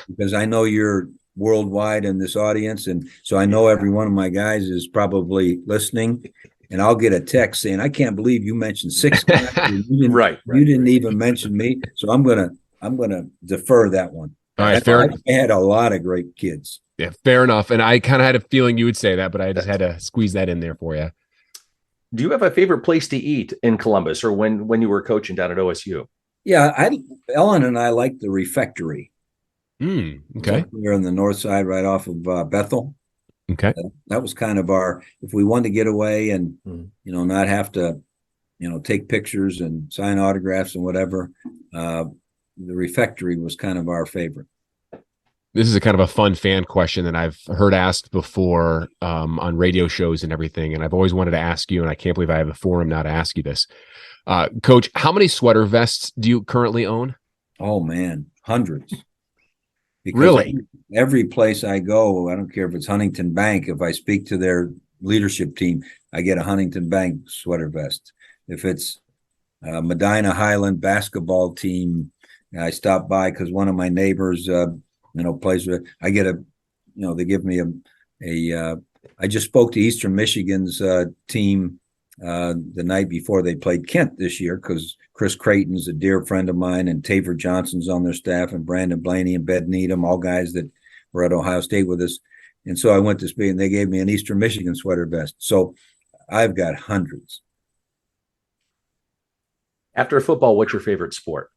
because I know you're worldwide in this audience. And so I know every one of my guys is probably listening. And I'll get a text saying, I can't believe you mentioned 6 guys. You didn't even mention me. So I'm gonna defer that one. All right, I had a lot of great kids. Yeah, fair enough. And I kind of had a feeling you would say that, but I just had to squeeze that in there for you. Do you have a favorite place to eat in Columbus or when you were coaching down at OSU? Yeah, Ellen and I liked the refectory. Okay. We're on the north side, right off of Bethel. Okay. That was kind of if we wanted to get away and, not have to, take pictures and sign autographs and whatever, the refectory was kind of our favorite. This is a kind of a fun fan question that I've heard asked before on radio shows and everything. And I've always wanted to ask you, and I can't believe I have a forum now to ask you this. Coach, how many sweater vests do you currently own? Oh, man, hundreds. Because really? Every place I go, I don't care if it's Huntington Bank, if I speak to their leadership team, I get a Huntington Bank sweater vest. If it's Medina Highland basketball team, I stop by because one of my neighbors, plays with, I get they give me I just spoke to Eastern Michigan's team the night before they played Kent this year because Chris Creighton's a dear friend of mine and Taver Johnson's on their staff and Brandon Blaney and Bed Needham, all guys that were at Ohio State with us. And so I went to speak and they gave me an Eastern Michigan sweater vest. So I've got hundreds. After football, what's your favorite sport?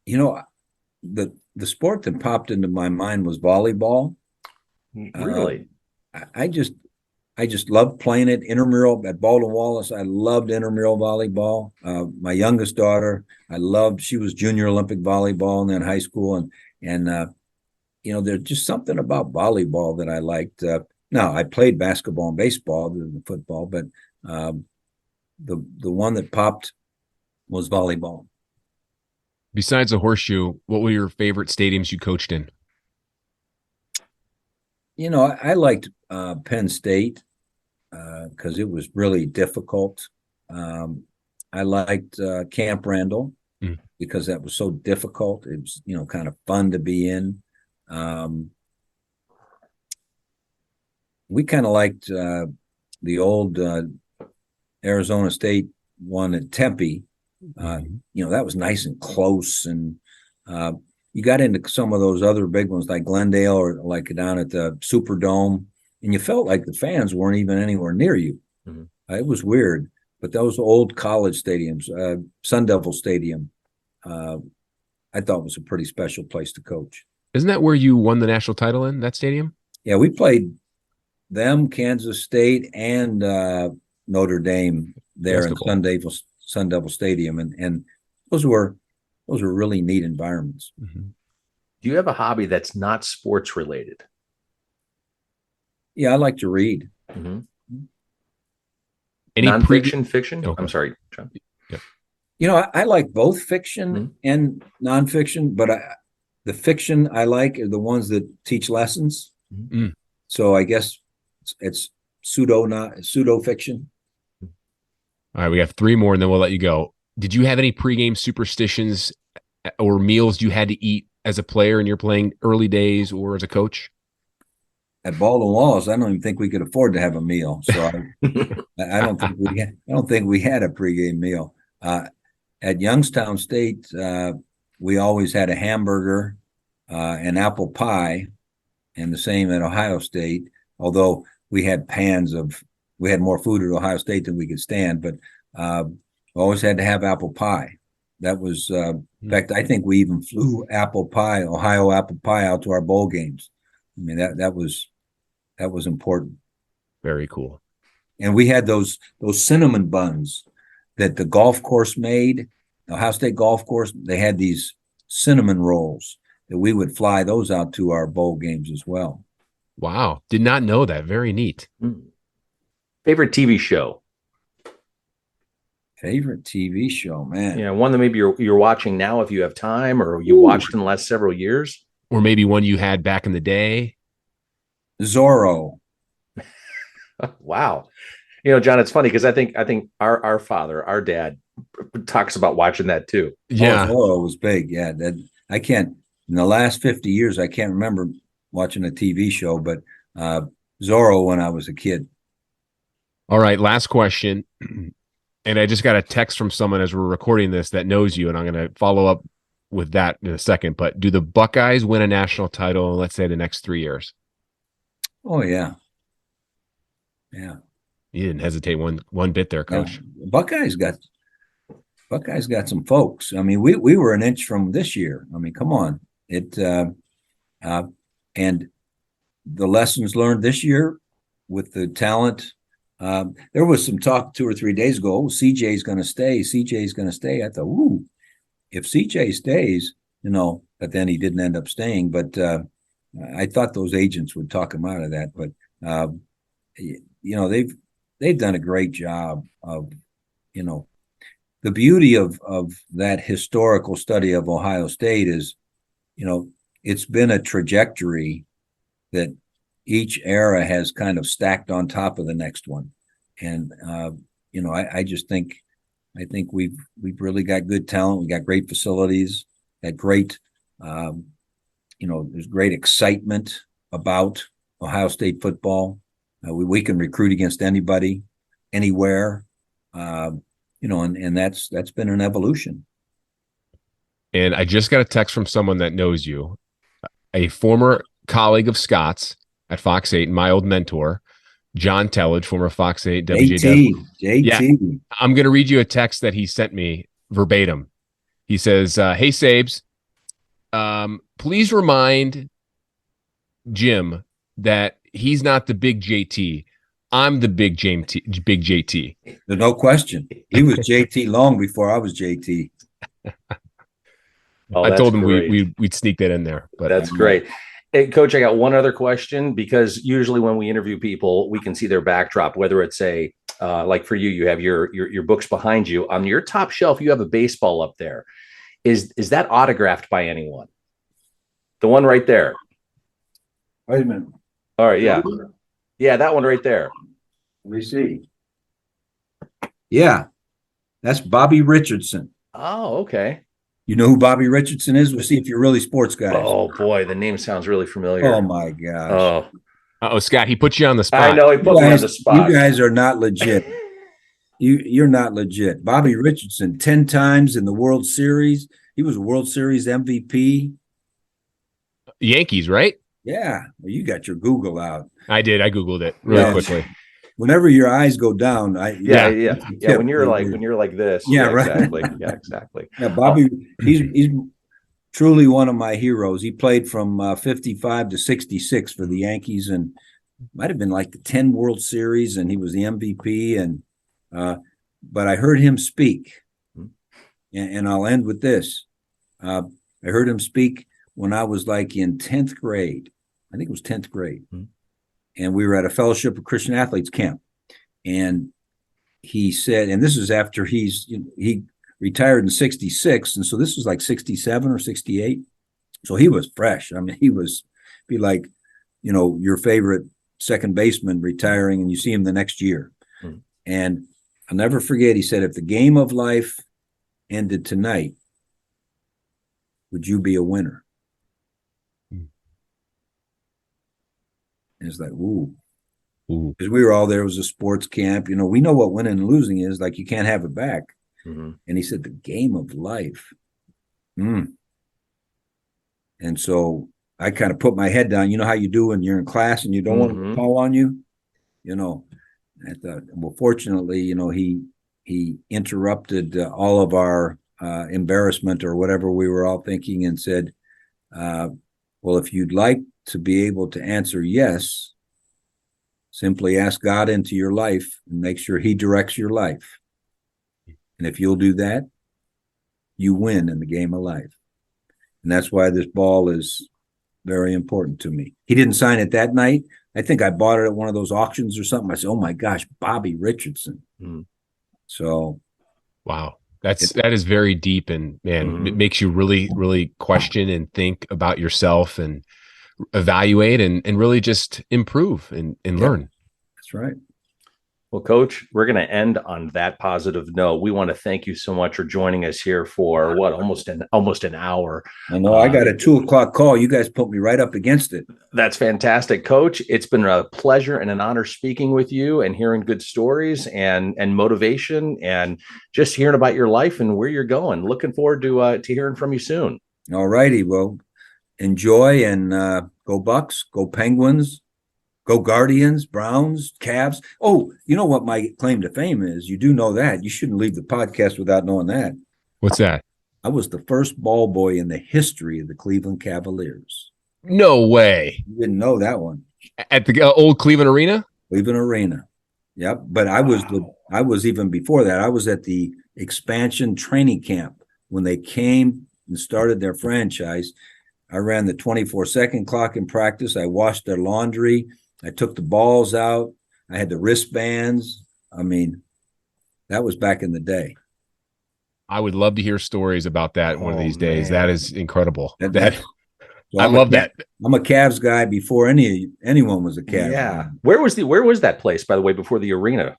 The sport that popped into my mind was volleyball. Really? I just loved playing it. Intramural at Baldwin Wallace. I loved intramural volleyball. My youngest daughter, she was junior Olympic volleyball and then high school. And there's just something about volleyball that I liked. Now I played basketball and baseball and football, but The one that popped was volleyball. Besides the Horseshoe, what were your favorite stadiums you coached in? I liked Penn State because it was really difficult. I liked Camp Randall because that was so difficult. It was, kind of fun to be in. We kind of liked the old Arizona State one at Tempe. That was nice and close, and you got into some of those other big ones like Glendale or like down at the Superdome, and you felt like the fans weren't even anywhere near you. It was weird, but those old college stadiums, Sun Devil Stadium, I thought was a pretty special place to coach. Isn't that where you won the national title in that stadium? Yeah, we played them, Kansas State, and Notre Dame there in Sun Devil Stadium, and those were really neat environments. Do you have a hobby that's not sports related? Yeah, I like to read. Any nonfiction, fiction? Okay. I'm sorry, John. I like both fiction and nonfiction, but the fiction I like are the ones that teach lessons. So I guess it's pseudo fiction. All right, we have 3 more, and then we'll let you go. Did you have any pregame superstitions or meals you had to eat as a player in your playing early days or as a coach? At Ball and Walls, I don't even think we could afford to have a meal. So I don't think we had a pregame meal. At Youngstown State, we always had a hamburger and apple pie, and the same at Ohio State. Although we had more food at Ohio State than we could stand, but we always had to have apple pie. That was, in fact, I think we even flew Ohio apple pie out to our bowl games. I mean, that was important. Very cool. And we had those cinnamon buns that the golf course made, the Ohio State golf course. They had these cinnamon rolls that we would fly those out to our bowl games as well. Wow. Did not know that. Very neat. Favorite TV show? Favorite TV show, man. Yeah, one that maybe you're watching now if you have time, or you watched in the last several years. Or maybe one you had back in the day. Zorro. Wow. John, it's funny because I think our father, our dad, talks about watching that too. Yeah. Zorro was big. Yeah. I can't, in the last 50 years, I can't remember watching a TV show, but Zorro when I was a kid. All right. Last question. And I just got a text from someone as we're recording this that knows you, and I'm going to follow up with that in a second. But do the Buckeyes win a national title in, let's say, the next 3 years? Oh, yeah. Yeah. You didn't hesitate one bit there, Coach. Yeah. Buckeyes got some folks. I mean, we were an inch from this year. I mean, come on. And the lessons learned this year with the talent. There was some talk 2 or 3 days ago. CJ's going to stay. CJ's going to stay. I thought, if CJ stays, but then he didn't end up staying. But I thought those agents would talk him out of that. But they've done a great job of, the beauty of that historical study of Ohio State is, it's been a trajectory that each era has kind of stacked on top of the next one. And, I just think we've really got good talent. We got great facilities, got great, there's great excitement about Ohio State football. We can recruit against anybody, anywhere, and that's been an evolution. And I just got a text from someone that knows you, a former colleague of Scott's at Fox 8, my old mentor, John Tellage, former Fox 8 WJW. JT. Yeah, I'm going to read you a text that he sent me verbatim. He says, hey, Sabes, please remind Jim that he's not the big JT. I'm the big JT. There's no question. He was JT long before I was JT. Oh, I told him we'd sneak that in there. But that's great. Hey, Coach, I got one other question, because usually when we interview people, we can see their backdrop, whether it's like for you, you have your books behind you. On your top shelf, you have a baseball up there. Is that autographed by anyone? The one right there. Wait a minute. All right. Yeah. Yeah. That one right there. Let me see. Yeah, that's Bobby Richardson. Oh, okay. You know who Bobby Richardson is? We'll see if you're really sports guys. Oh boy, the name sounds really familiar. Oh my gosh. Oh, Uh-oh, Scott, he put you on the spot. I know he put me on the spot. You guys are not legit. You're not legit. Bobby Richardson, 10 times in the World Series. He was a World Series MVP. Yankees, right? Yeah. Well, you got your Google out. I did. I Googled it really quickly. Whenever your eyes go down, yeah. When you're like this. Yeah, right. Exactly. Yeah, exactly. Yeah, Bobby, he's truly one of my heroes. He played from 55 to 66 for the Yankees, and might have been like the 10 World Series, and he was the MVP. And but I heard him speak, and I'll end with this. I heard him speak when I was like in 10th grade. I think it was 10th grade. And we were at a Fellowship of Christian Athletes camp. And he said, and this is after he retired in 66. And so this was like 67 or 68. So he was fresh. I mean, be like, your favorite second baseman retiring and you see him the next year. And I'll never forget, he said, if the game of life ended tonight, would you be a winner? And it's like, ooh. Because we were all there. It was a sports camp. We know what winning and losing is. Like, you can't have it back. And he said, the game of life. And so I kind of put my head down. You know how you do when you're in class and you don't want to call on you? I thought, well, fortunately, he interrupted all of our embarrassment or whatever we were all thinking and said, well, if you'd like to be able to answer yes, simply ask God into your life and make sure he directs your life. And if you'll do that, you win in the game of life. And that's why this ball is very important to me. He didn't sign it that night. I think I bought it at one of those auctions or something. I said, oh my gosh, Bobby Richardson. So. Wow. That is very deep, and man, it makes you really, really question and think about yourself and evaluate and really just improve and learn. That's right. Well, Coach, we're going to end on that positive note. We want to thank you so much for joining us here for almost an hour. I know I got a 2:00 call. You guys put me right up against it. That's fantastic, Coach. It's been a pleasure and an honor speaking with you and hearing good stories and motivation and just hearing about your life and where you're going. Looking forward to hearing from you soon. All righty. Well, enjoy and go Bucks, go Penguins. Go Guardians, Browns, Cavs. Oh, you know what my claim to fame is? You do know that. You shouldn't leave the podcast without knowing that. What's that? I was the first ball boy in the history of the Cleveland Cavaliers. No way. You didn't know that one. At the old Cleveland Arena? Cleveland Arena. Yep. But I was even before that. I was at the expansion training camp when they came and started their franchise. I ran the 24-second clock in practice. I washed their laundry. I took the balls out. I had the wristbands. I mean, that was back in the day. I would love to hear stories about that one of these days. Man. That is incredible. So I love that. I'm a Cavs guy before anyone was a Cavs. Yeah. Where was that place, by the way, before the arena?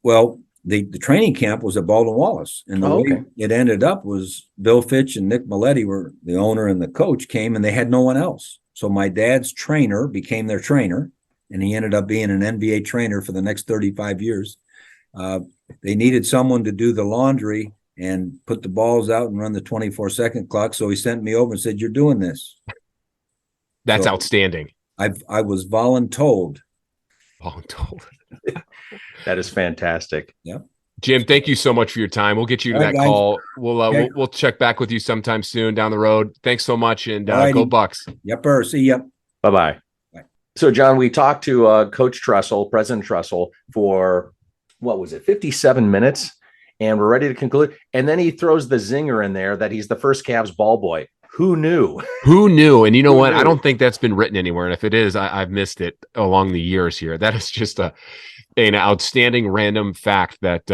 Well, the training camp was at Baldwin Wallace. And the way it ended up was Bill Fitch and Nick Maletti were the owner and the coach came, and they had no one else. So my dad's trainer became their trainer, and he ended up being an NBA trainer for the next 35 years. They needed someone to do the laundry and put the balls out and run the 24-second clock. So he sent me over and said, "You're doing this." That's outstanding. I was voluntold. Voluntold. That is fantastic. Yep. Jim, thank you so much for your time. We'll get you to that call. We'll check back with you sometime soon down the road. Thanks so much, and go Bucks. Yep. See ya. Bye-bye. Bye. So, John, we talked to Coach Tressel, President Tressel, for, 57 minutes, and we're ready to conclude. And then he throws the zinger in there that he's the first Cavs ball boy. Who knew? Who knew? And you know what? knew? I don't think that's been written anywhere. And if it is, I've missed it along the years here. That is just an outstanding random fact that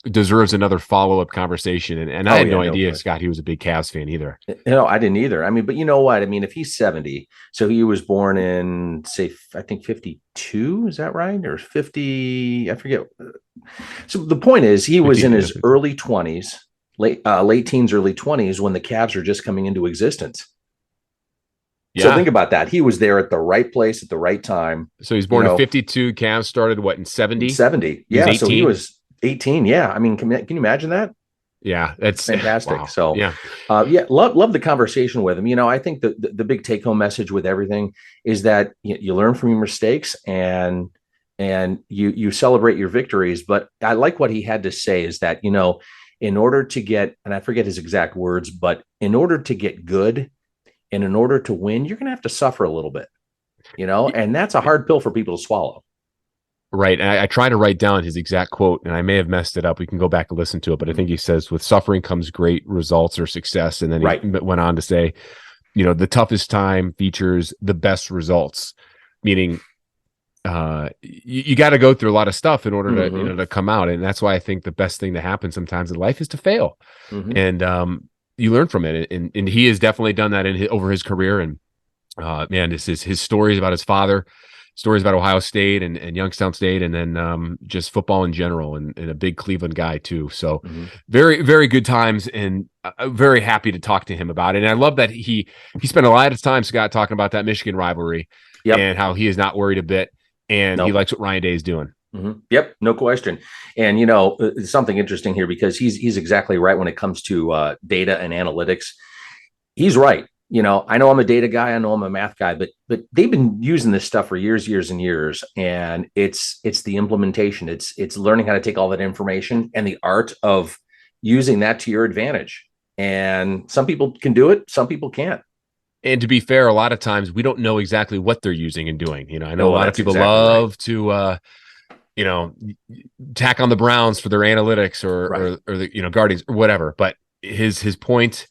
deserves another follow-up conversation. And I had no idea, Scott, he was a big Cavs fan either. I didn't either. I mean, but you know what? I mean, if he's 70, so he was born in, say, I think 52, is that right? Or 50, I forget. So the point is, he was in his early 20s, late teens, early 20s, when the Cavs are just coming into existence. Yeah. So think about that. He was there at the right place at the right time. So he's born in 52. Cavs started what, in 70? 70. Yeah. So he was 18. Yeah. I mean, can you imagine that? Yeah, that's fantastic. Wow. So love the conversation with him. You know, I think the big take home message with everything is that you learn from your mistakes and you celebrate your victories. But I like what he had to say is that, in order to get, and I forget his exact words, but in order to get good and in order to win, you're going to have to suffer a little bit, and that's a hard pill for people to swallow. Right. And I try to write down his exact quote, and I may have messed it up. We can go back and listen to it. But I think he says, with suffering comes great results or success. And then he went on to say, the toughest time features the best results, meaning you got to go through a lot of stuff in order to, to come out. And that's why I think the best thing to happen sometimes in life is to fail. And you learn from it. And he has definitely done that over his career. And this is his stories about his father, stories about Ohio State and Youngstown State, and then just football in general, and a big Cleveland guy too. So very, very good times, and very happy to talk to him about it. And I love that he spent a lot of time, Scott, talking about that Michigan rivalry and how he is not worried a bit, and he likes what Ryan Day is doing. Yep, no question. And something interesting here, because he's exactly right when it comes to data and analytics. He's right. I know I'm a data guy, I know I'm a math guy, but they've been using this stuff for years and years. And it's the implementation. It's learning how to take all that information and the art of using that to your advantage. And some people can do it, some people can't. And to be fair, a lot of times we don't know exactly what they're using and doing. I know a lot of people love to tack on the Browns for their analytics or the Guardians or whatever. But his point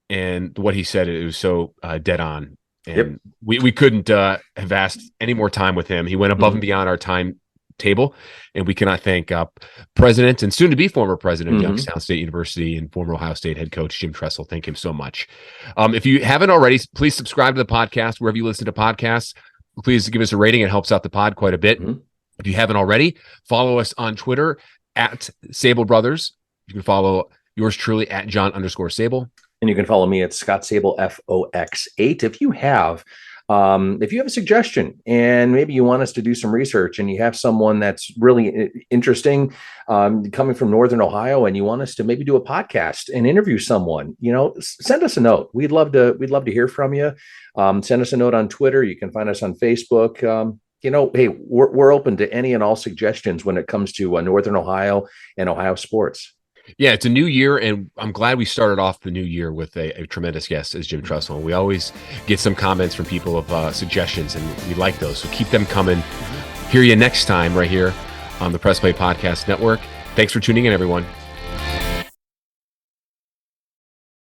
and what he said, it was so dead on. And we couldn't have asked any more time with him. He went above and beyond our timetable, and we cannot thank President and soon to be former President of Youngstown State University and former Ohio State head coach Jim Tressel. Thank him so much. If you haven't already, please subscribe to the podcast wherever you listen to podcasts. Please give us a rating. It helps out the pod quite a bit. If you haven't already, follow us on Twitter at Sabol Brothers. You can follow yours truly at John_Sabol. And you can follow me at Scott Sabol FOX8. If you have a suggestion and maybe you want us to do some research and you have someone that's really interesting coming from Northern Ohio and you want us to maybe do a podcast and interview someone, send us a note. We'd love to hear from you. Send us a note on Twitter. You can find us on Facebook. Hey, we're open to any and all suggestions when it comes to Northern Ohio and Ohio sports. Yeah, it's a new year, and I'm glad we started off the new year with a tremendous guest as Jim Tressel. We always get some comments from people of suggestions, and we like those. So keep them coming. Hear you next time right here on the Press Play Podcast Network. Thanks for tuning in, everyone.